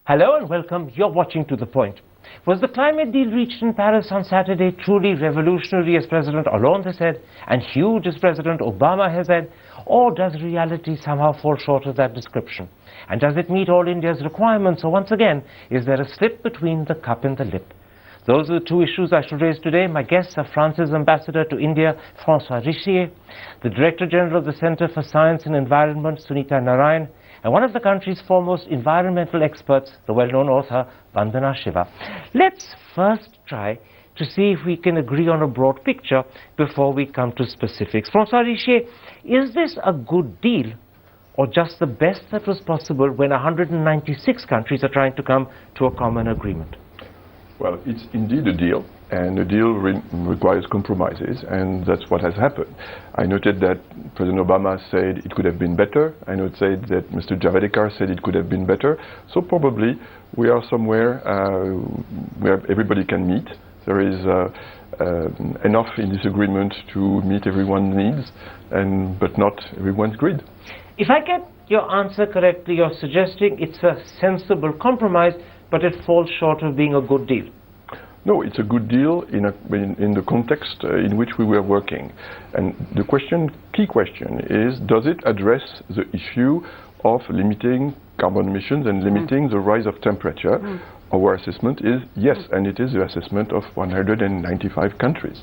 Hello and welcome. You're watching To The Point. Was the climate deal reached in Paris on Saturday truly revolutionary, as President Hollande has said, and huge, as President Obama has said, or does reality somehow fall short of that description? And does it meet all India's requirements, or once again, is there a slip between the cup and the lip? Those are the two issues I shall raise today. My guests are France's ambassador to India, François Richier, the Director General of the Center for Science and Environment, Sunita Narayan, and one of the country's foremost environmental experts, the well-known author, Vandana Shiva. Let's first try to see if we can agree on a broad picture before we come to specifics. François Richier, is this a good deal, or just the best that was possible when 196 countries are trying to come to a common agreement? Well, it's indeed a deal, and a deal requires compromises, and that's what has happened. I noted that President Obama said it could have been better. I noted that Mr. Javadekar said it could have been better. So probably we are somewhere where everybody can meet. There is enough in this agreement to meet everyone's needs, but not everyone's greed. If I get your answer correctly, you're suggesting it's a sensible compromise, but it falls short of being a good deal. No, it's a good deal in the context in which we were working. And the key question is, does it address the issue of limiting carbon emissions and limiting the rise of temperature? Our assessment is yes, and it is the assessment of 195 countries.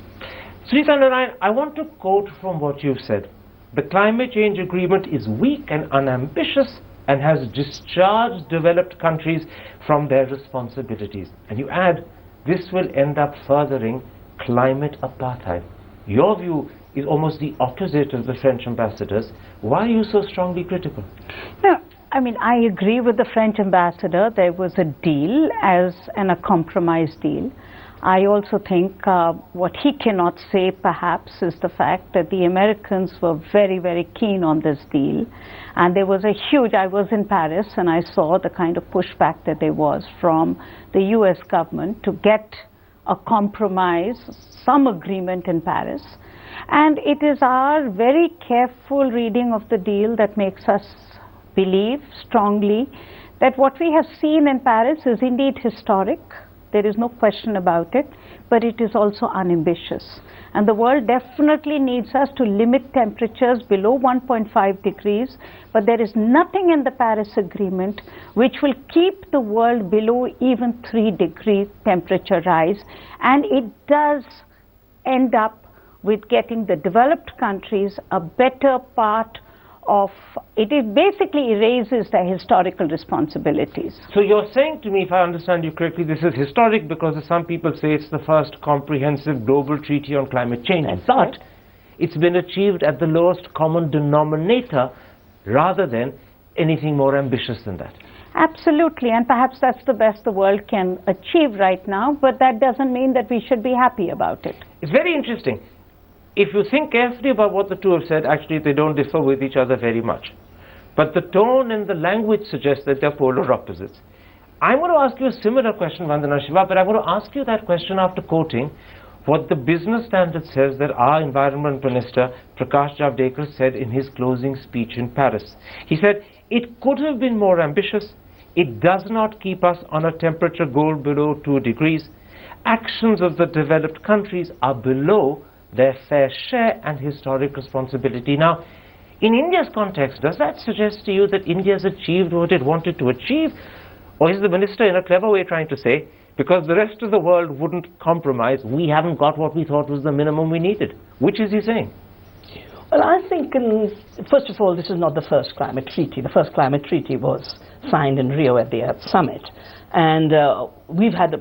Sunita Narayan, I want to quote from what you've said. The climate change agreement is weak and unambitious and has discharged developed countries from their responsibilities. And you add, this will end up furthering climate apartheid. Your view is almost the opposite of the French ambassador's. Why are you so strongly critical? No, I mean, I agree with the French ambassador. There was a deal a compromise deal. I also think what he cannot say perhaps is the fact that the Americans were very, very keen on this deal. And there was I was in Paris and I saw the kind of pushback that there was from the US government to get a compromise, some agreement in Paris. And it is our very careful reading of the deal that makes us believe strongly that what we have seen in Paris is indeed historic. There is no question about it, but it is also unambitious. And the world definitely needs us to limit temperatures below 1.5 degrees, but there is nothing in the Paris Agreement which will keep the world below even 3 degree temperature rise. And it does end up with getting the developed countries a better part of it. It basically erases their historical responsibilities. So you're saying to me, if I understand you correctly, this is historic because some people say it's the first comprehensive global treaty on climate change. But it's been achieved at the lowest common denominator rather than anything more ambitious than that. Absolutely, and perhaps that's the best the world can achieve right now, but that doesn't mean that we should be happy about it. It's very interesting. If you think carefully about what the two have said, actually they don't differ with each other very much. But the tone and the language suggest that they're polar opposites. I'm going to ask you a similar question, Vandana Shiva, but I'm going to ask you that question after quoting what the Business Standard says that our Environment Minister, Prakash Javadekar, said in his closing speech in Paris. He said, it could have been more ambitious. It does not keep us on a temperature goal below 2 degrees. Actions of the developed countries are below their fair share and historic responsibility. Now, in India's context, does that suggest to you that India's achieved what it wanted to achieve? Or is the minister in a clever way trying to say, because the rest of the world wouldn't compromise, we haven't got what we thought was the minimum we needed? Which is he saying? Well, I think, first of all, this is not the first climate treaty. The first climate treaty was signed in Rio at the Earth Summit. And we've had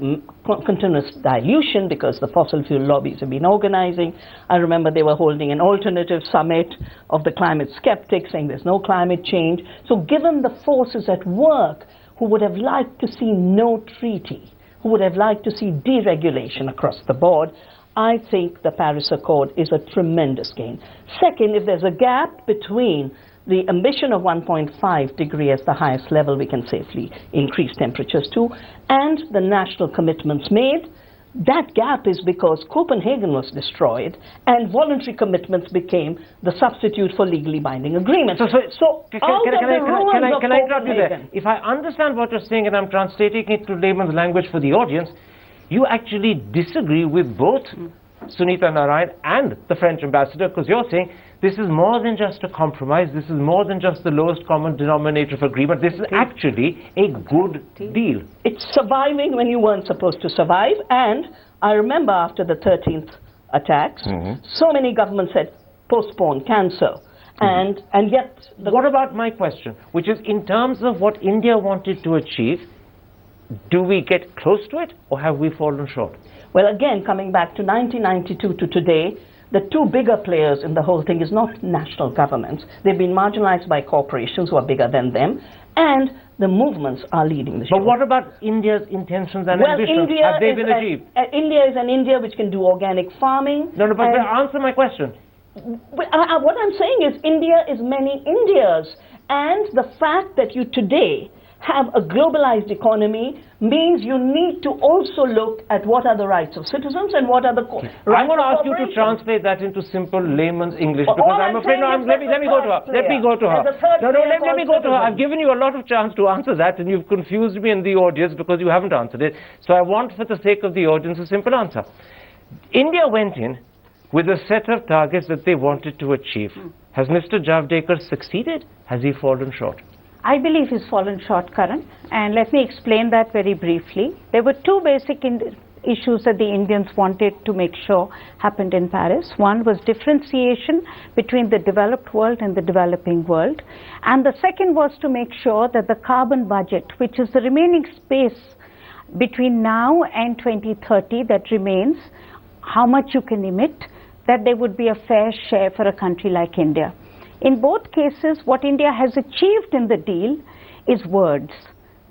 continuous dilution because the fossil fuel lobbies have been organizing. I remember they were holding an alternative summit of the climate skeptics saying there's no climate change. So given the forces at work who would have liked to see no treaty, who would have liked to see deregulation across the board, I think the Paris Accord is a tremendous gain. Second, if there's a gap between the ambition of 1.5 degree as the highest level we can safely increase temperatures to, and the national commitments made, That gap is because Copenhagen was destroyed and voluntary commitments became the substitute for legally binding agreements. So Can out of the ruins of I interrupt you there? Copenhagen, If I understand what you're saying and I'm translating it to layman's language for the audience, you actually disagree with both Sunita Narayan and the French ambassador, because you're saying this is more than just a compromise, this is more than just the lowest common denominator of agreement, this is actually a good deal. it's surviving when you weren't supposed to survive. And I remember after the 13th attacks, so many governments said postpone, cancel, and yet What about my question, which is in terms of what India wanted to achieve, do we get close to it or have we fallen short? well, again, coming back to 1992 to today, the two bigger players in the whole thing is not national governments. They've been marginalized by corporations who are bigger than them, and the movements are leading the show. But what about India's intentions and well, ambitions? India Have they is been achieved? India is an India which can do organic farming. No, but and- answer my question. What I'm saying is India is many Indias, and the fact that you today have a globalized economy means you need to also look at what are the rights of citizens and what are the rights I'm going to of ask you to corporations. translate that into simple layman's English, All because I'm I'm afraid, saying is let me go to her. Let me go to her. There's a third No, player let me called go to her. I've citizen. given you a lot of chance to answer that, and you've confused me in the audience because you haven't answered it. So I want, for the sake of the audience, a simple answer. India went in with a set of targets that they wanted to achieve. Has Mr. Javadekar succeeded? Has he fallen short? I believe he's fallen short, Karan, and let me explain that very briefly. There were two basic issues that the Indians wanted to make sure happened in Paris. One was differentiation between the developed world and the developing world, and the second was to make sure that the carbon budget, which is the remaining space between now and 2030 that remains, how much you can emit, that there would be a fair share for a country like India. In both cases, what India has achieved in the deal is words,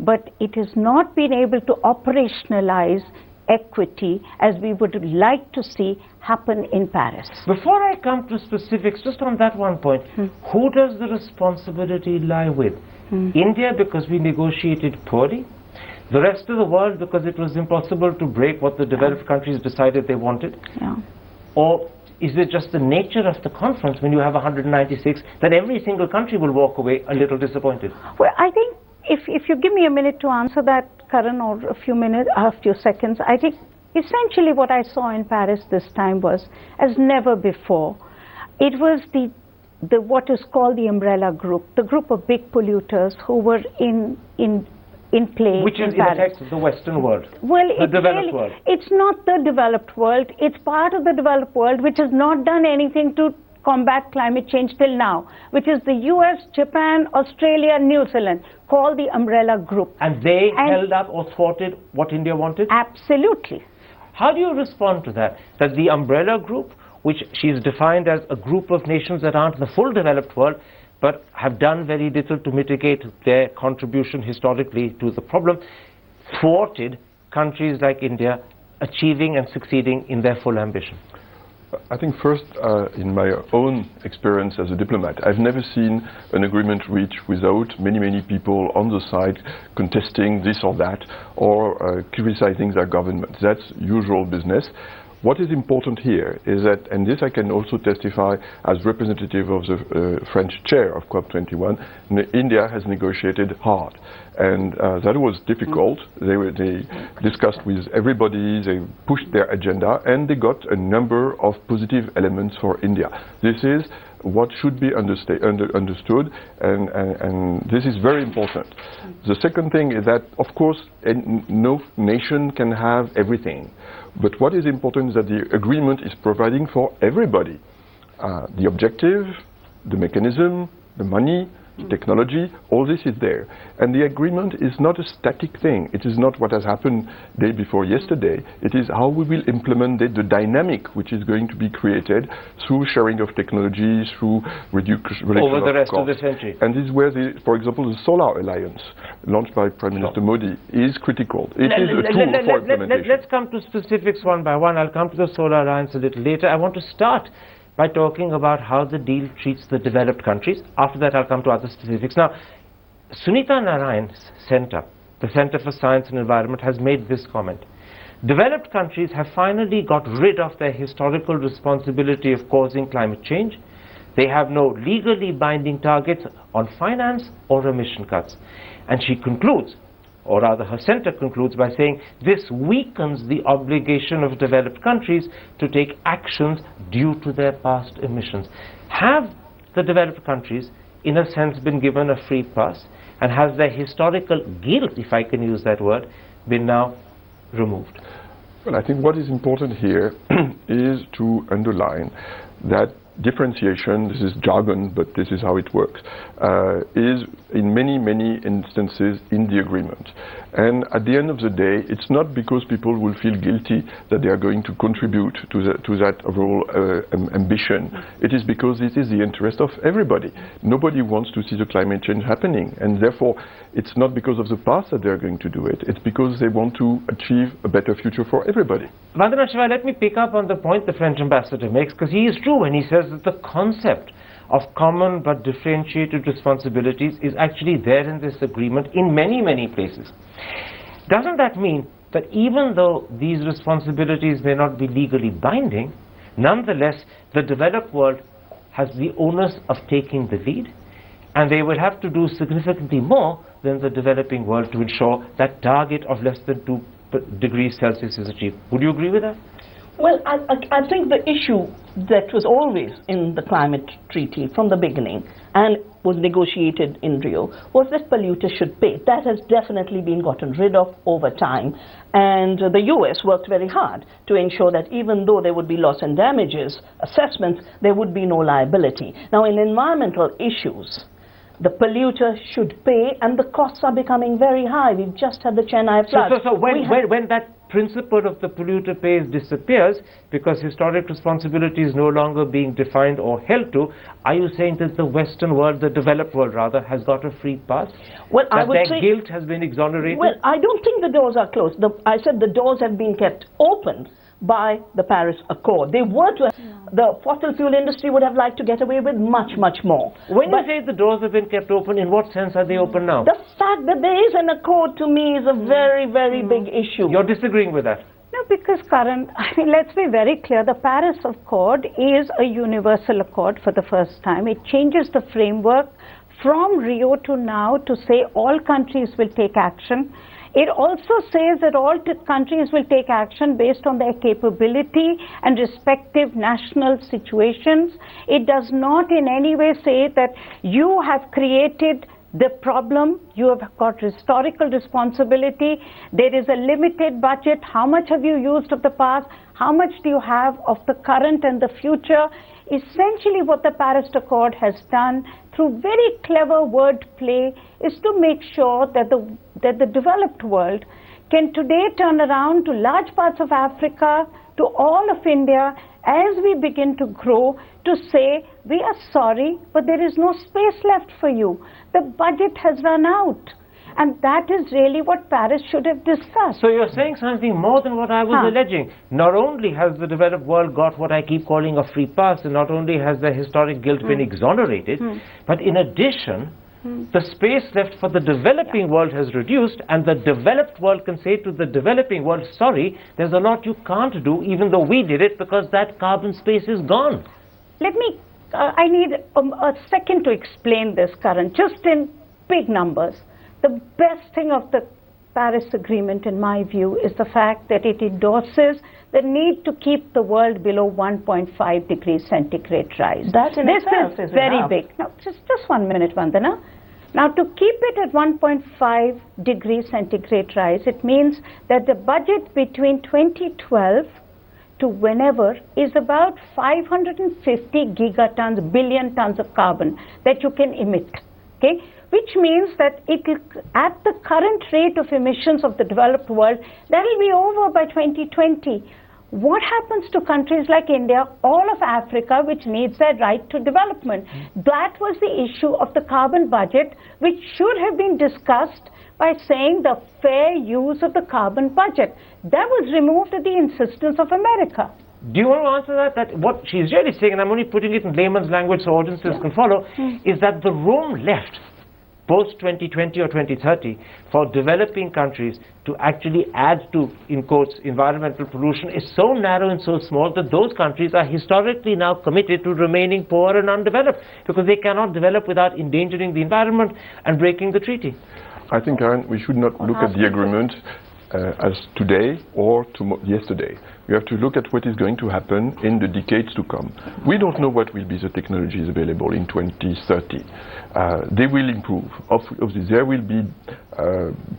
but it has not been able to operationalize equity as we would like to see happen in Paris. Before I come to specifics, just on that one point, who does the responsibility lie with? India, because we negotiated poorly? The rest of the world, because it was impossible to break what the developed countries decided they wanted? Yeah. Or is it just the nature of the conference when you have 196 that every single country will walk away a little disappointed? Well, I think if you give me a minute to answer that, Karan, or a few seconds, I think essentially what I saw in Paris this time was, as never before, it was the what is called the umbrella group, the group of big polluters who were in play Which is, in in Paris. effect, the Western world. Well, the developed world. It's not the developed world. It's part of the developed world which has not done anything to combat climate change till now, which is the US, Japan, Australia, New Zealand, called the umbrella group. And they held up or thwarted what India wanted? Absolutely. How do you respond to that? That the umbrella group, which she's defined as a group of nations that aren't the full developed world, but have done very little to mitigate their contribution historically to the problem, thwarted countries like India achieving and succeeding in their full ambition? I think first, in my own experience as a diplomat, I've never seen an agreement reached without many people on the side contesting this or that, or criticizing their government. That's usual business. What is important here is that, and this I can also testify as representative of the French chair of COP21, India has negotiated hard. And that was difficult. They discussed with everybody, they pushed their agenda, and they got a number of positive elements for India. This is what should be understood, and this is very important. The second thing is that, of course, no nation can have everything. But what is important is that the agreement is providing for everybody. The objective, the mechanism, the money, the technology, all this is there. And the agreement is not a static thing. It is not what has happened day before yesterday. It is how we will implement it, the dynamic which is going to be created through sharing of technology, through reduction over the rest costs. of the century. And this is where, for example, the Solar Alliance, launched by Prime Minister Modi, is critical. It is a tool for implementation. Let's come to specifics one by one. I'll come to the Solar Alliance a little later. I want to start by talking about how the deal treats the developed countries. After that, I'll come to other specifics. Now, Sunita Narayan's center, the Center for Science and Environment, has made this comment, Developed countries have finally got rid of their historical responsibility of causing climate change. They have no legally binding targets on finance or emission cuts. And she concludes, or rather her center concludes, by saying this weakens the obligation of developed countries to take actions due to their past emissions. Have the developed countries, in a sense, been given a free pass, and has their historical guilt, if I can use that word, been now removed? Well, I think what is important here is to underline that differentiation, this is jargon, but this is how it works, is in many, many instances in the agreement. And at the end of the day, it's not because people will feel guilty that they are going to contribute to that overall ambition. It is because it is the interest of everybody. Nobody wants to see the climate change happening, and therefore it's not because of the past that they're going to do it. It's because they want to achieve a better future for everybody. Vandana Shiva, let me pick up on the point the French ambassador makes, because he is true when he says that the concept of common but differentiated responsibilities is actually there in this agreement in many, many places. Doesn't that mean that even though these responsibilities may not be legally binding, nonetheless the developed world has the onus of taking the lead, and they will have to do significantly more than the developing world to ensure that target of less than 2 degrees Celsius is achieved? Would you agree with that? Well, I think the issue that was always in the climate treaty from the beginning and was negotiated in Rio was that polluters should pay. That has definitely been gotten rid of over time, and the US worked very hard to ensure that even though there would be loss and damages assessments, there would be no liability. Now, in environmental issues, the polluter should pay, and the costs are becoming very high. We've just had the Chennai floods. So when that principle of the polluter pays disappears, because historic responsibility is no longer being defined or held to, are you saying that the Western world, the developed world rather, has got a free pass? Well, I would their say guilt has been exonerated? Well, I don't think the doors are closed. I said the doors have been kept open by the Paris Accord. They were to, the fossil fuel industry would have liked to get away with much, much more. When you say the doors have been kept open, in what sense are they open now? The fact that there is an accord, to me, is a very, very big issue. You're disagreeing with that? No, because Karan, I mean, let's be very clear. The Paris Accord is a universal accord for the first time. It changes the framework from Rio to now to say all countries will take action. It also says that all countries will take action based on their capability and respective national situations. It does not in any way say that you have created the problem, you have got historical responsibility, there is a limited budget, how much have you used of the past, how much do you have of the current and the future. Essentially what the Paris Accord has done through very clever wordplay is to make sure that the developed world can today turn around to large parts of Africa, to all of India, as we begin to grow, to say, we are sorry, but there is no space left for you. The budget has run out. And that is really what Paris should have discussed. So you're saying something more than what I was alleging. Not only has the developed world got what I keep calling a free pass, and not only has the historic guilt been exonerated, but in addition, the space left for the developing world has reduced, and the developed world can say to the developing world, sorry, there's a lot you can't do, even though we did it, because that carbon space is gone. Let me, I need a second to explain this, Karan, just in big numbers. The best thing of the Paris Agreement, in my view, is the fact that it endorses the need to keep the world below 1.5 degrees centigrade rise. That in itself is very enough. big. Now, just 1 minute, Vandana. Now, to keep it at 1.5 degrees centigrade rise, it means that the budget between 2012 to whenever is about 550 gigatons, billion tons of carbon that you can emit. Okay? Which means that at the current rate of emissions of the developed world, that will be over by 2020. What happens to countries like India, all of Africa, which needs their right to development? That was the issue of the carbon budget, which should have been discussed by saying the fair use of the carbon budget. That was removed at the insistence of America. Do you want to answer that? That what she's really saying, and I'm only putting it in layman's language so audiences can follow, is that the room left post-2020 or 2030 for developing countries to actually add to, in quotes, environmental pollution is so narrow and so small that those countries are historically now committed to remaining poor and undeveloped because they cannot develop without endangering the environment and breaking the treaty. I think, Aaron, we should not look at the agreement as today or yesterday. We have to look at what is going to happen in the decades to come. We don't know what will be the technologies available in 2030. They will improve. Obviously, there will be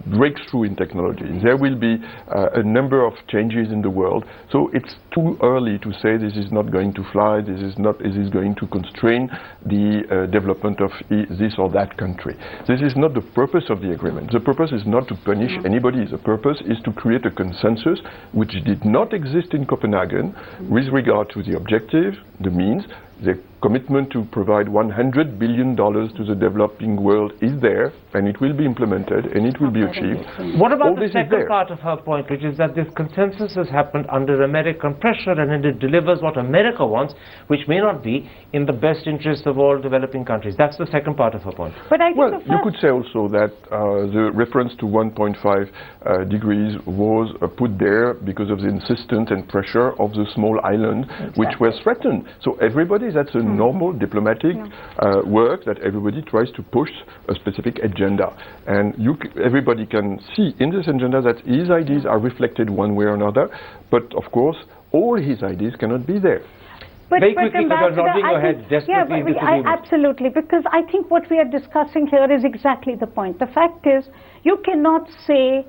breakthrough in technology. There will be a number of changes in the world. So it's too early to say this is not going to fly, this is going to constrain the development of this or that country. This is not the purpose of the agreement. The purpose is not to punish anybody. The purpose is to create a consensus which did not exist in Copenhagen with regard to the objective, the means. The commitment to provide $100 billion to the developing world is there, and it will be implemented, and it will be achieved. What about the second part of her point, which is that this consensus has happened under American pressure, and it delivers what America wants, which may not be in the best interest of all developing countries. That's the second part of her point. But I think well, you could say also that the reference to 1.5 degrees was put there because of the insistence and pressure of the small island, which was threatened. So everybody, that's a normal diplomatic work that everybody tries to push a specific agenda. And everybody can see in this agenda that his ideas are reflected one way or another, but of course, all his ideas cannot be there. Very quickly, because you're nodding your head desperately. Absolutely, because I think what we are discussing here is exactly the point. The fact is, you cannot say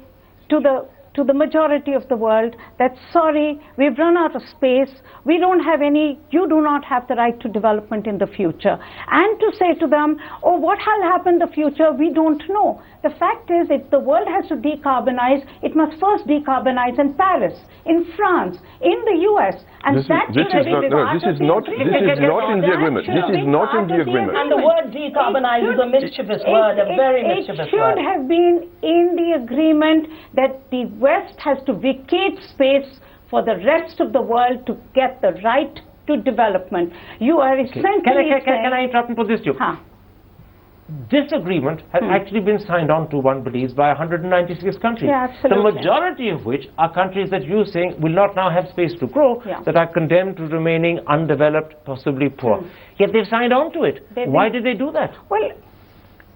to the majority of the world that, sorry, we've run out of space, we don't have any, you do not have the right to development in the future. And to say to them, oh, what will happen in the future, we don't know. The fact is, if the world has to decarbonize, it must first decarbonize in Paris, in France, in the US. And this is not in the agreement. This is not in the agreement. And the word decarbonize is a mischievous word, a very mischievous word. It should have been in the agreement that the West has to vacate space for the rest of the world to get the right to development. You are essentially Can I interrupt and put this to you? This agreement has actually been signed on to, one believes, by 196 countries. Yeah, absolutely. The majority of which are countries that you saying will not now have space to grow, that are condemned to remaining undeveloped, possibly poor. Yet they've signed on to it. Why did they do that? Well,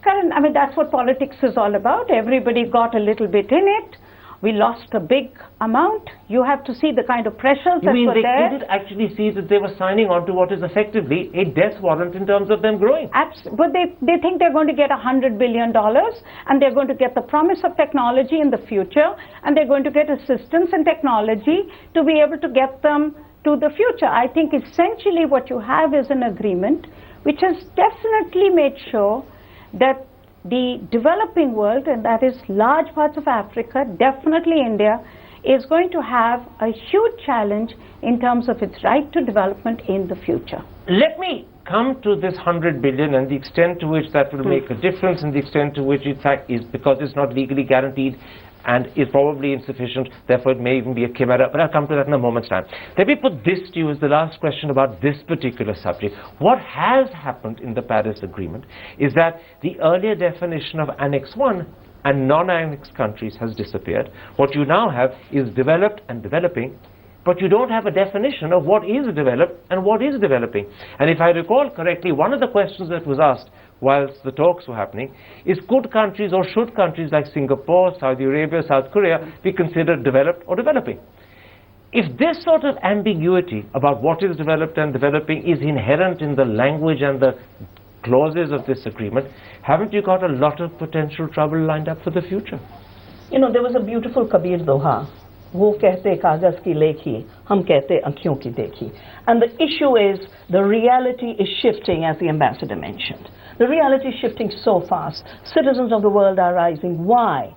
Karan, I mean, that's what politics is all about. Everybody got a little bit in it. We lost a big amount. You have to see the kind of pressures that were there. They did actually see that they were signing on to what is effectively a death warrant in terms of them growing. But they think they're going to get $100 billion, and they're going to get the promise of technology in the future, and they're going to get assistance in technology to be able to get them to the future. I think essentially what you have is an agreement which has definitely made sure that the developing world, and that is large parts of Africa, definitely India, is going to have a huge challenge in terms of its right to development in the future. Let me come to this 100 billion and the extent to which that will make a difference, and the extent to which it is because it's not legally guaranteed and is probably insufficient, therefore it may even be a chimera, but I'll come to that in a moment's time. Let me put this to you as the last question about this particular subject. What has happened in the Paris Agreement is that the earlier definition of Annex 1 and non-annex countries has disappeared. What you now have is developed and developing, but you don't have a definition of what is developed and what is developing. And if I recall correctly, one of the questions that was asked whilst the talks were happening is, could countries or should countries like Singapore, Saudi Arabia, South Korea be considered developed or developing? If this sort of ambiguity about what is developed and developing is inherent in the language and the clauses of this agreement, haven't you got a lot of potential trouble lined up for the future? You know, there was a beautiful Kabir Doha. वो कहते कागज की लेखी, हम कहते आँखों की देखी. And the issue is, the reality is shifting, as the ambassador mentioned. The reality is shifting so fast. Citizens of the world are rising. Why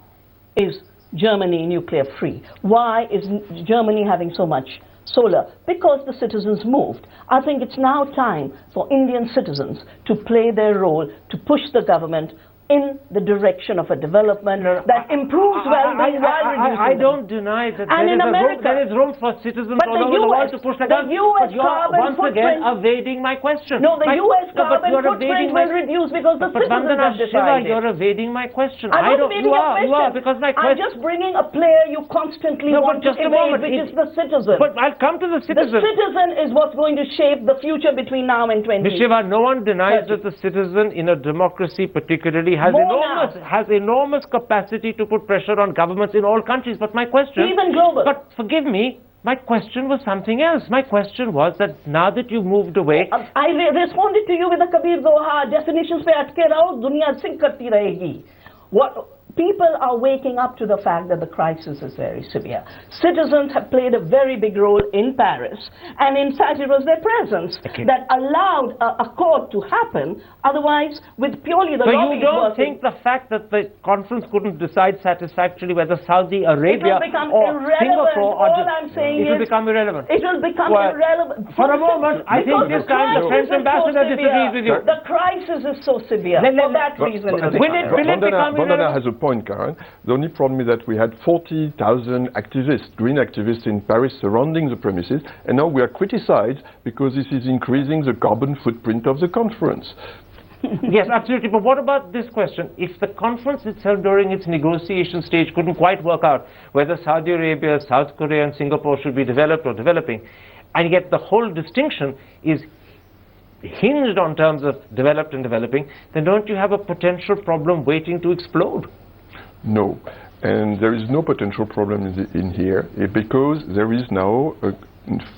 is Germany nuclear free? Why is Germany having so much solar? Because the citizens moved. I think it's now time for Indian citizens to play their role, to push the government in the direction of a development that improves well-being while reducing I them. don't deny that And in America, there is room for citizens but all the over the world US to push that the down. US But you're carbon once again footprint- evading my question. No, the US but carbon you're footprint evading will reduce because the But citizens Vandana have Shiva, decided. you're evading my question. I'm I not don't. evading You your are. question. You are because my I'm question. just bringing a player you constantly No, want but just to a evade, moment. which is the citizen. But I'll come to the The citizen. citizen is what's going to shape the future between now and 20. Ms. Shiva, no one denies 30. that the citizen in a democracy particularly has enormous capacity to put pressure on governments in all countries. But my question... Even global. But forgive me, my question was something else. My question was that now that you've moved away... I responded to you with the Kabir Doha, definitions pe atke raho, duniya sink karti rahegi. What people are waking up to the fact that the crisis is very severe. Citizens have played a very big role in Paris, and in fact it was their presence that allowed a accord to happen. Otherwise, with purely the So lobbies you don't working, think the fact that the conference couldn't decide satisfactorily whether Saudi Arabia it will become or irrelevant. Singapore or All I'm saying it will is become irrelevant. it will become Well, irrelevant. for a moment, I think Because this time the French ambassador disagrees with you. The crisis is so severe. For that reason, it will become irrelevant. Vandana has a point, Karen. The only problem is that we had 40,000 activists, green activists in Paris surrounding the premises, and now we are criticized because this is increasing the carbon footprint of the conference. Yes, absolutely. But what about this question? If the conference itself during its negotiation stage couldn't quite work out whether Saudi Arabia, South Korea and Singapore should be developed or developing, and yet the whole distinction is hinged on terms of developed and developing, then don't you have a potential problem waiting to explode? No, and there is no potential problem in here because there is now a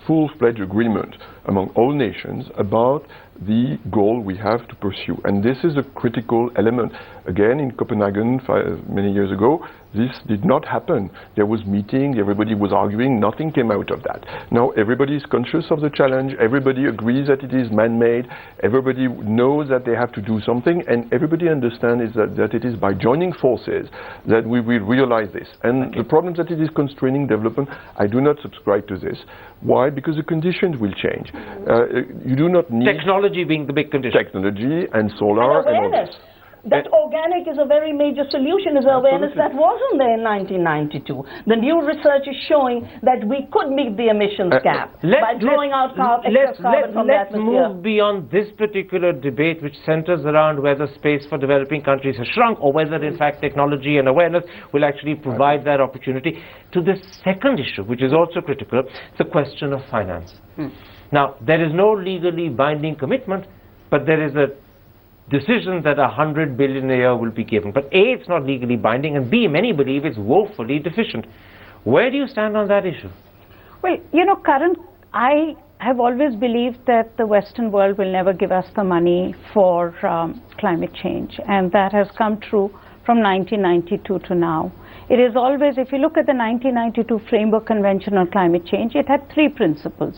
full-fledged agreement among all nations about the goal we have to pursue, and this is a critical element. Again, in Copenhagen many years ago, this did not happen. There was meeting, everybody was arguing, nothing came out of that. Now everybody is conscious of the challenge, everybody agrees that it is man-made, everybody knows that they have to do something, and everybody understands that it is by joining forces that we will realize this. And the problem that it is constraining development, I do not subscribe to this. Why? Because the conditions will change. You do not need... Technology being the big condition. Technology and solar And awareness. That organic is a very major solution, is awareness that wasn't there in 1992. The new research is showing that we could meet the emissions gap by drawing out excess carbon from the atmosphere. Let's move beyond this particular debate, which centers around whether space for developing countries has shrunk or whether in fact technology and awareness will actually provide that opportunity, to this second issue, which is also critical, the question of finance. Now, there is no legally binding commitment, but there is a decision that 100 billion a year will be given. But A, it's not legally binding, and B, many believe it's woefully deficient. Where do you stand on that issue? Well, you know, Karan, I have always believed that the Western world will never give us the money for climate change, and that has come true from 1992 to now. It is always, if you look at the 1992 Framework Convention on Climate Change, it had three principles.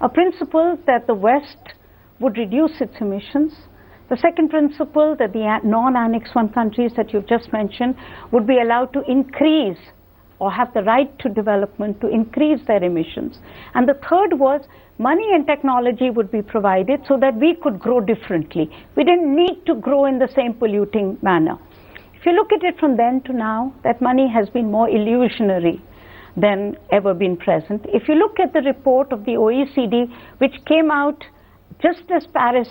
A principle that the West would reduce its emissions. The second principle, that the non-Annex I countries that you've just mentioned would be allowed to increase or have the right to development to increase their emissions. And the third was money and technology would be provided so that we could grow differently. We didn't need to grow in the same polluting manner. If you look at it from then to now, that money has been more illusionary than ever been present. If you look at the report of the OECD, which came out just as Paris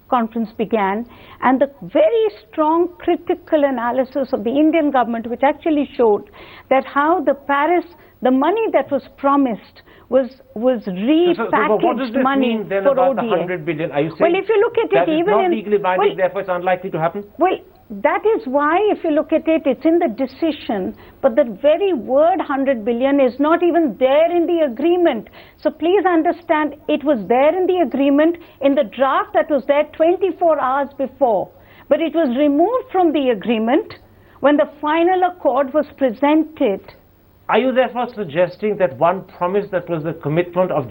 conference began, and the very strong critical analysis of the Indian government, which actually showed that how the Paris, the money that was promised was repackaged what does this money mean then for about ODA. the 100 billion? Are you saying Well, if you look at that it, is even not in legally binding, therefore it's unlikely to happen? Well, that is why, if you look at it, it's in the decision, but the very word 100 billion is not even there in the agreement. So please understand, it was there in the agreement, in the draft that was there 24 hours before. But it was removed from the agreement when the final accord was presented. Are you therefore suggesting that one promise that was the commitment of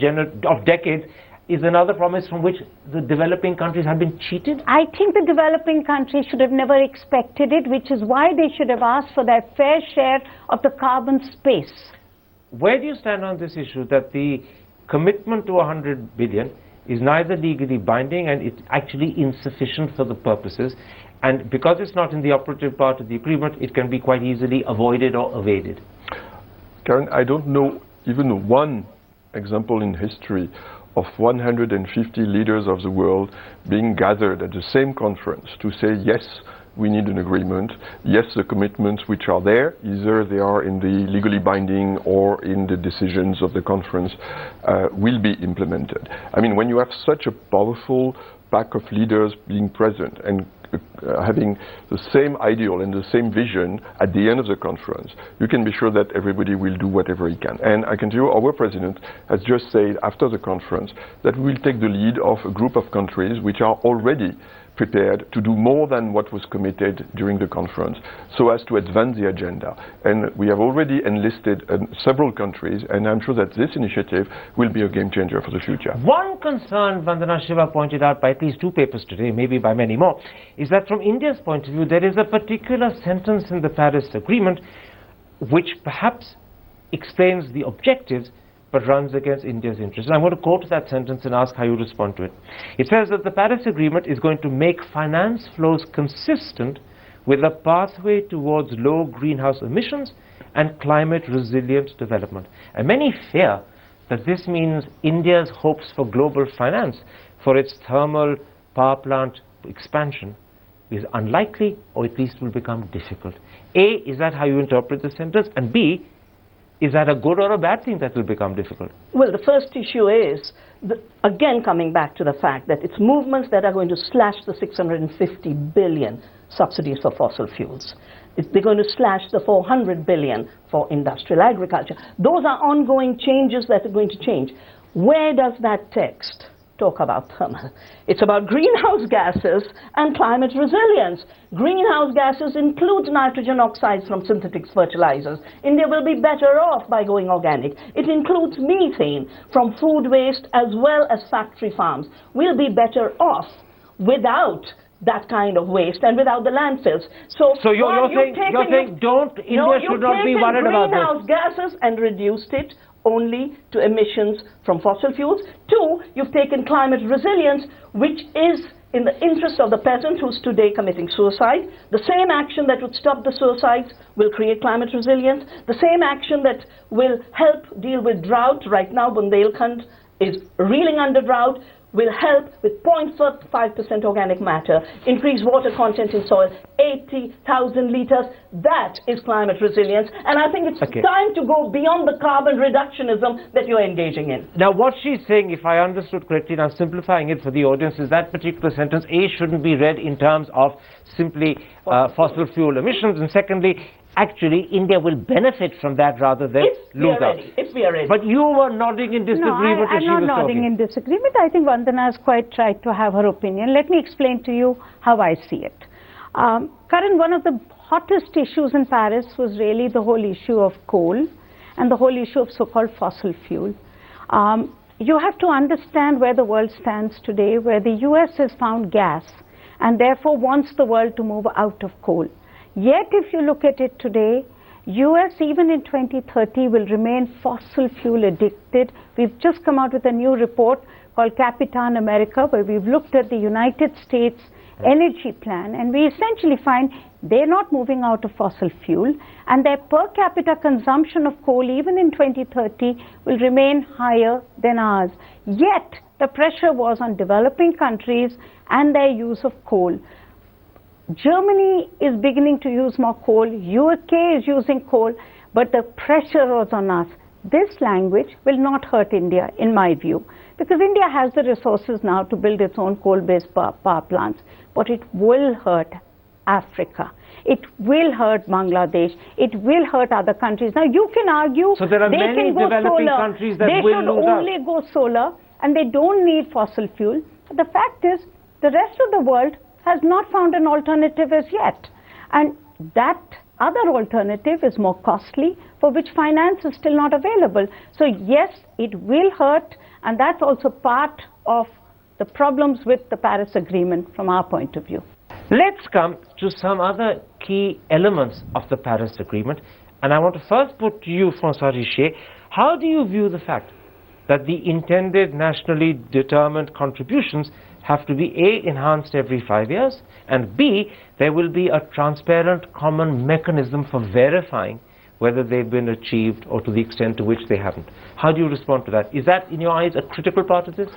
decades is another promise from which the developing countries have been cheated? I think the developing countries should have never expected it, which is why they should have asked for their fair share of the carbon space. Where do you stand on this issue, that the commitment to 100 billion is neither legally binding and it's actually insufficient for the purposes, And because it's not in the operative part of the agreement, it can be quite easily avoided or evaded. Karen, I don't know even one example in history of 150 leaders of the world being gathered at the same conference to say, yes, we need an agreement. Yes, the commitments which are there, either they are in the legally binding or in the decisions of the conference, will be implemented. I mean, when you have such a powerful pack of leaders being present and having the same ideal and the same vision at the end of the conference, you can be sure that everybody will do whatever he can. And I can tell you, our president has just said after the conference that we will take the lead of a group of countries which are already prepared to do more than what was committed during the conference so as to advance the agenda. And we have already enlisted several countries, and I'm sure that this initiative will be a game changer for the future. One concern, Vandana Shiva pointed out by at least 2 papers today, maybe by many more, is that from India's point of view, there is a particular sentence in the Paris Agreement which perhaps explains the objectives but runs against India's interests. And I'm going to quote that sentence and ask how you respond to it. It says that the Paris Agreement is going to make finance flows consistent with a pathway towards low greenhouse emissions and climate resilient development. And many fear that this means India's hopes for global finance for its thermal power plant expansion is unlikely, or at least will become difficult. A, is that how you interpret the sentence? And B, is that a good or a bad thing that will become difficult? Well, the first issue is, again coming back to the fact that it's movements that are going to slash the 650 billion subsidies for fossil fuels. They're going to slash the 400 billion for industrial agriculture. Those are ongoing changes that are going to change. Where does that text talk about thermal? It's about greenhouse gases and climate resilience. Greenhouse gases include nitrogen oxides from synthetic fertilizers. India will be better off by going organic. It includes methane from food waste as well as factory farms. We'll be better off without that kind of waste and without the landfills. So you're saying don't, India should not be worried about this. Greenhouse gases and reduced it only to emissions from fossil fuels. 2, you've taken climate resilience, which is in the interest of the peasant who's today committing suicide. The same action that would stop the suicides will create climate resilience. The same action that will help deal with drought. Right now, Bundelkhand is reeling under drought. Will help with 0.5% organic matter, increase water content in soil, 80,000 liters. That is climate resilience. And I think it's time to go beyond the carbon reductionism that you're engaging in. Now, what she's saying, if I understood correctly, and I'm simplifying it for the audience, is that particular sentence, A, shouldn't be read in terms of simply fossil fuel emissions, and secondly, actually, India will benefit from that rather than lose out. If we are ready. But you were nodding in disagreement as she was talking. No, I'm not nodding in disagreement. I think Vandana has quite tried to have her opinion. Let me explain to you how I see it. Karan, one of the hottest issues in Paris was really the whole issue of coal and the whole issue of so-called fossil fuel. You have to understand where the world stands today, where the US has found gas and therefore wants the world to move out of coal. Yet, if you look at it today, US even in 2030 will remain fossil fuel addicted. We've just come out with a new report called Capitan America, where we've looked at the United States energy plan, and we essentially find they're not moving out of fossil fuel, and their per capita consumption of coal even in 2030 will remain higher than ours. Yet, the pressure was on developing countries and their use of coal. Germany is beginning to use more coal, UK is using coal, but the pressure was on us. This language will not hurt India, in my view, because India has the resources now to build its own coal-based power plants, but it will hurt Africa. It will hurt Bangladesh. It will hurt other countries. Now, you can argue so there are many developing countries that will lose out. They should only go solar, and they don't need fossil fuel. But the fact is, the rest of the world has not found an alternative as yet. And that other alternative is more costly, for which finance is still not available. So yes, it will hurt, and that's also part of the problems with the Paris Agreement from our point of view. Let's come to some other key elements of the Paris Agreement. And I want to first put to you, François Richer, how do you view the fact that the intended nationally determined contributions have to be A, enhanced every 5 years, and B, there will be a transparent common mechanism for verifying whether they've been achieved or to the extent to which they haven't. How do you respond to that? Is that, in your eyes, a critical part of this?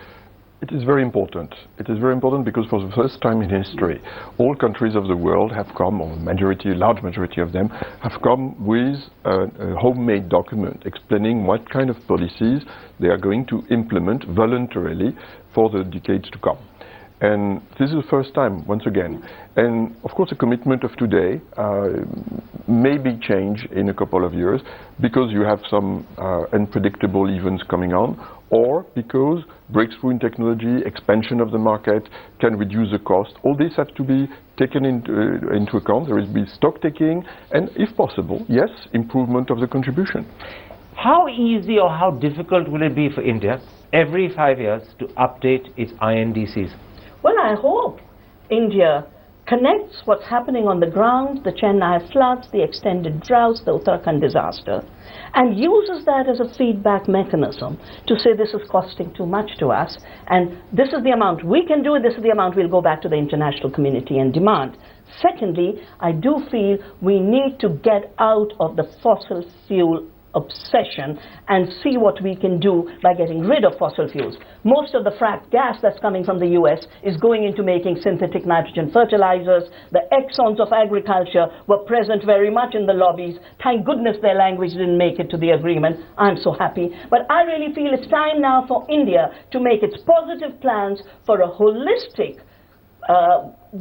It is very important. It is very important because for the first time in history, all countries of the world have come, or large majority of them, have come with a homemade document explaining what kind of policies they are going to implement voluntarily for the decades to come. And this is the first time, once again. And of course, the commitment of today may be changed in a couple of years because you have some unpredictable events coming on, or because breakthrough in technology, expansion of the market can reduce the cost. All this has to be taken into account. There will be stock taking, and if possible, yes, improvement of the contribution. How easy or how difficult will it be for India every 5 years to update its INDCs? Well, I hope India connects what's happening on the ground, the Chennai floods, the extended droughts, the Uttarakhand disaster, and uses that as a feedback mechanism to say this is costing too much to us, and this is the amount we can do, this is the amount we'll go back to the international community and demand. Secondly, I do feel we need to get out of the fossil fuel obsession and see what we can do by getting rid of fossil fuels. Most of the fracked gas that's coming from the US is going into making synthetic nitrogen fertilizers. The Exxons of agriculture were present very much in the lobbies. Thank goodness their language didn't make it to the agreement. I'm so happy. But I really feel it's time now for India to make its positive plans for a holistic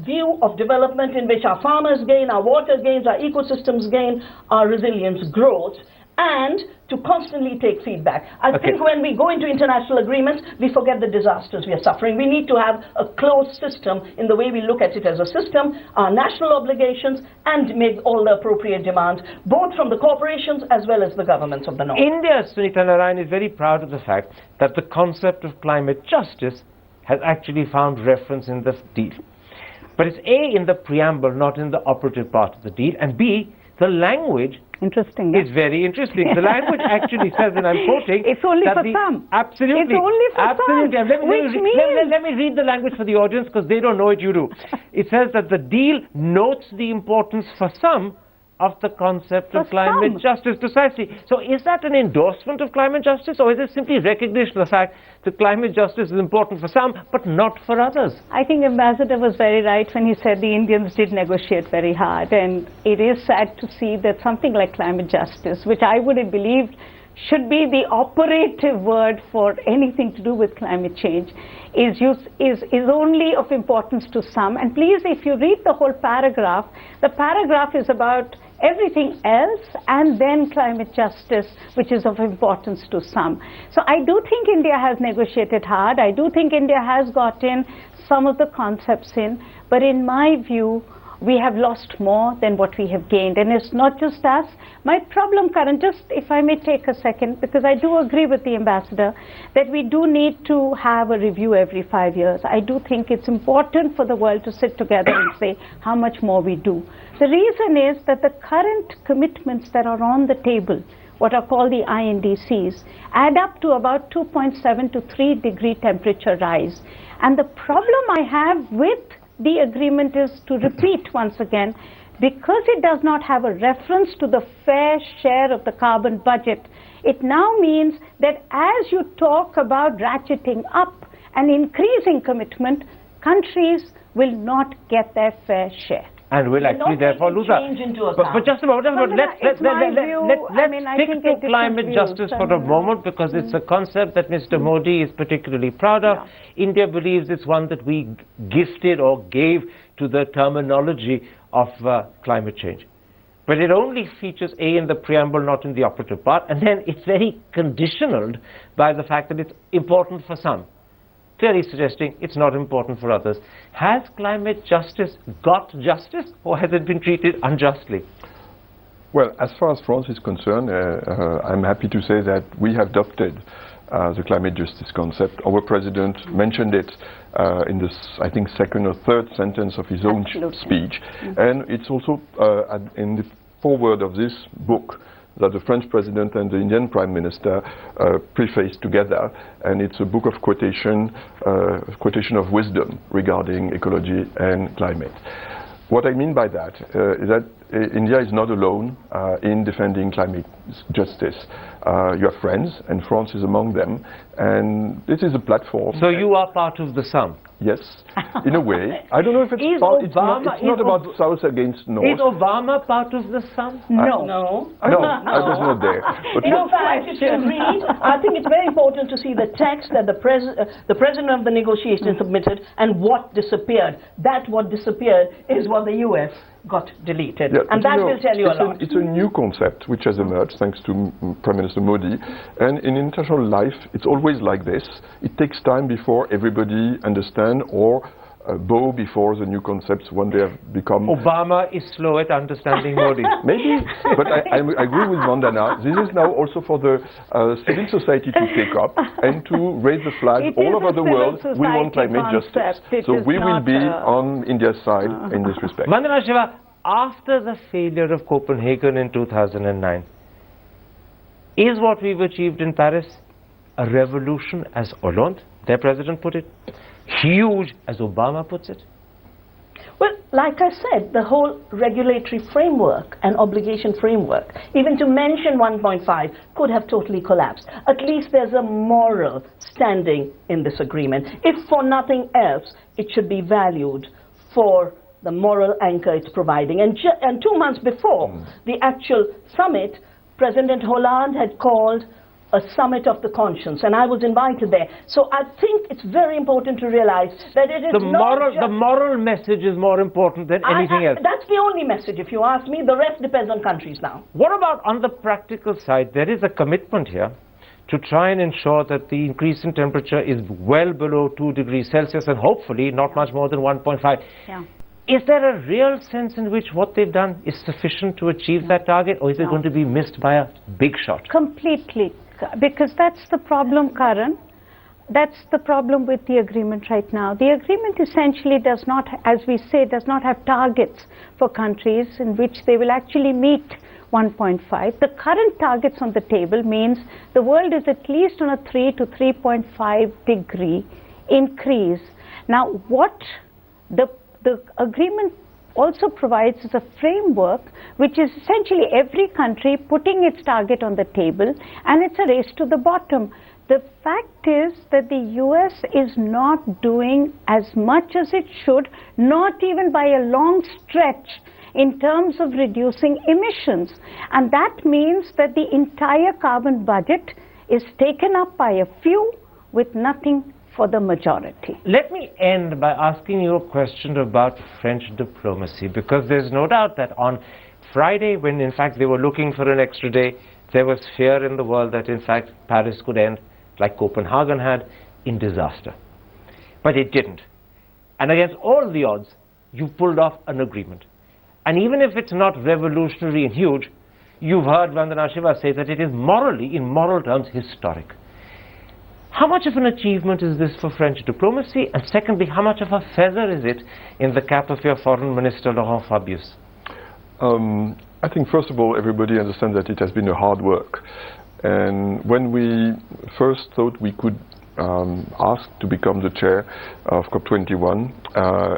view of development in which our farmers gain, our water gains, our ecosystems gain, our resilience grows, and to constantly take feedback. I think when we go into international agreements, we forget the disasters we are suffering. We need to have a closed system in the way we look at it as a system, our national obligations, and make all the appropriate demands, both from the corporations as well as the governments of the North. India, Sunita Narayan, is very proud of the fact that the concept of climate justice has actually found reference in this deal. But it's A, in the preamble, not in the operative part of the deal, and B, the language interesting. It's very interesting. The language actually says, and I'm quoting, it's only for some. Absolutely. It's only for absolutely. some. Let me read the language for the audience because they don't know it, you do. It says that the deal notes the importance for some of the concept of climate justice, precisely. So is that an endorsement of climate justice, or is it simply recognition of the fact that climate justice is important for some, but not for others? I think Ambassador was very right when he said the Indians did negotiate very hard, and it is sad to see that something like climate justice, which I would have believed should be the operative word for anything to do with climate change, is only of importance to some. And please, if you read the whole paragraph, the paragraph is about everything else and then climate justice, which is of importance to some. So I do think India has negotiated hard. I do think India has gotten some of the concepts in, but in my view, we have lost more than what we have gained. And it's not just us. My problem, Karan, just if I may take a second, because I do agree with the Ambassador that we do need to have a review every 5 years. I do think it's important for the world to sit together and say how much more we do. The reason is that the current commitments that are on the table, what are called the INDCs, add up to about 2.7 to 3 degree temperature rise. And the problem I have with the agreement is, to repeat once again, because it does not have a reference to the fair share of the carbon budget, it now means that as you talk about ratcheting up and increasing commitment, countries will not get their fair share. And will actually therefore lose out. But just a moment, let's stick to climate justice for a moment, because it's a concept that Mr. Modi is particularly proud of. Yeah. India believes it's one that we gifted or gave to the terminology of climate change. But it only features A in the preamble, not in the operative part, and then it's very conditioned by the fact that it's important for some, clearly suggesting it's not important for others. Has climate justice got justice, or has it been treated unjustly? Well, as far as France is concerned, I'm happy to say that we have adopted the climate justice concept. Our president mentioned it in the, I think, second or third sentence of his own speech. And it's also in the foreword of this book that the French president and the Indian prime minister prefaced together, and it's a book of quotation of wisdom regarding ecology and climate. What I mean by that is that India is not alone in defending climate justice. You have friends, and France is among them, and this is a platform. So you are part of the sum? Yes, in a way. I don't know if it's part, it's not about South against North. Is Obama part of the sum? No. No, I was not there. But In fact, if you read, I think it's very important to see the text that the president of the negotiation submitted and what disappeared. That what disappeared is what the U.S. got deleted. Yeah, and that will tell you a lot. It's a new concept which has emerged thanks to Prime Minister Modi. And in international life, it's always like this. It takes time before everybody understands or bow before the new concepts one day have become... Obama is slow at understanding Modi. Maybe, but I agree with Vandana. This is now also for the civil society to take up and to raise the flag all over the world. We want climate justice. So we will be on India's side in this respect. Vandana Shiva, after the failure of Copenhagen in 2009, is what we've achieved in Paris a revolution, as Hollande, their president, put it? Huge, as Obama puts it? Well, like I said, the whole regulatory framework and obligation framework, even to mention 1.5, could have totally collapsed. At least there's a moral standing in this agreement. If for nothing else, it should be valued for the moral anchor it's providing. And 2 months before the actual summit, President Hollande had called a summit of the conscience, and I was invited there. So I think it's very important to realize that it is the moral message is more important than anything else. That's the only message, if you ask me. The rest depends on countries now. What about on the practical side? There is a commitment here to try and ensure that the increase in temperature is well below 2 degrees Celsius and hopefully not much more than 1.5. Yeah. Is there a real sense in which what they've done is sufficient to achieve that target, or is it going to be missed by a big shot? Completely, because that's the problem, Karan. That's the problem with the agreement right now. The agreement essentially does not, as we say, does not have targets for countries in which they will actually meet 1.5. The current targets on the table means the world is at least on a 3 to 3.5 degree increase. Now, what the agreement also provides is a framework which is essentially every country putting its target on the table, and it's a race to the bottom. The fact is that the US is not doing as much as it should, not even by a long stretch, in terms of reducing emissions. And that means that the entire carbon budget is taken up by a few with nothing for the majority. Let me end by asking you a question about French diplomacy, because there's no doubt that on Friday, when in fact they were looking for an extra day, there was fear in the world that in fact Paris could end, like Copenhagen had, in disaster. But it didn't. And against all the odds, you pulled off an agreement. And even if it's not revolutionary and huge, you've heard Vandana Shiva say that it is morally, in moral terms, historic. How much of an achievement is this for French diplomacy? And secondly, how much of a feather is it in the cap of your foreign minister, Laurent Fabius? I think, first of all, everybody understands that it has been a hard work. And when we first thought we could ask to become the chair of COP21,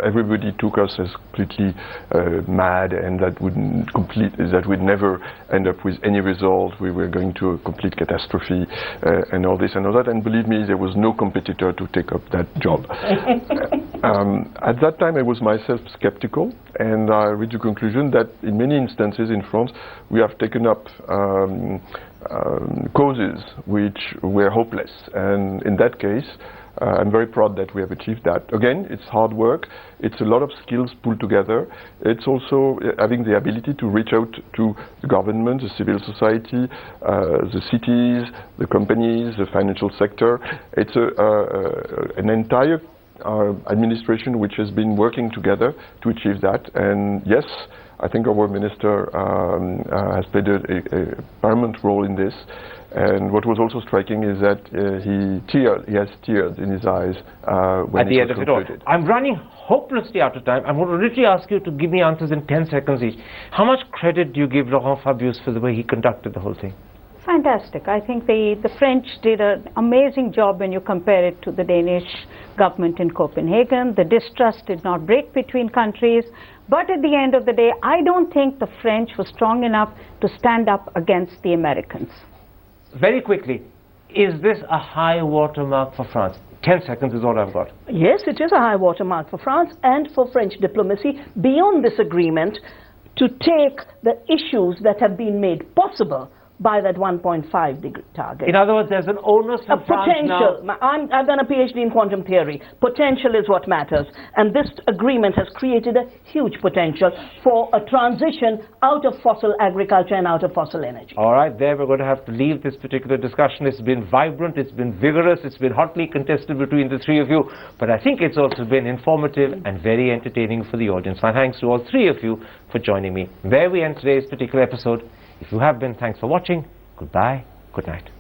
everybody took us as completely mad, and that we'd never end up with any result. We were going to a complete catastrophe and all this and all that. And believe me, there was no competitor to take up that job. At that time, I was myself skeptical, and I reached the conclusion that in many instances in France, we have taken up causes which were hopeless, and in that case I'm very proud that we have achieved that. Again, it's hard work, it's a lot of skills pulled together, it's also having the ability to reach out to the government, the civil society, the cities, the companies, the financial sector. It's an entire administration which has been working together to achieve that, and yes, I think our minister has played a paramount role in this. And what was also striking is that he has tears in his eyes when at the it end was of it all. concluded. I'm running hopelessly out of time. I'm going to literally ask you to give me answers in 10 seconds each. How much credit do you give Laurent Fabius for the way he conducted the whole thing? Fantastic. I think the French did an amazing job when you compare it to the Danish government in Copenhagen. The distrust did not break between countries. But at the end of the day, I don't think the French were strong enough to stand up against the Americans. Very quickly, is this a high watermark for France? 10 seconds is all I've got. Yes, it is a high watermark for France and for French diplomacy beyond this agreement to take the issues that have been made possible by that 1.5 degree target. In other words, there's an onus A on France now. potential. I've done a PhD in quantum theory. Potential is what matters. And this agreement has created a huge potential for a transition out of fossil agriculture and out of fossil energy. All right, there we're going to have to leave this particular discussion. It's been vibrant, it's been vigorous, it's been hotly contested between the three of you, but I think it's also been informative and very entertaining for the audience. My thanks to all three of you for joining me. There we end today's particular episode. If you have been, thanks for watching. Goodbye, good night.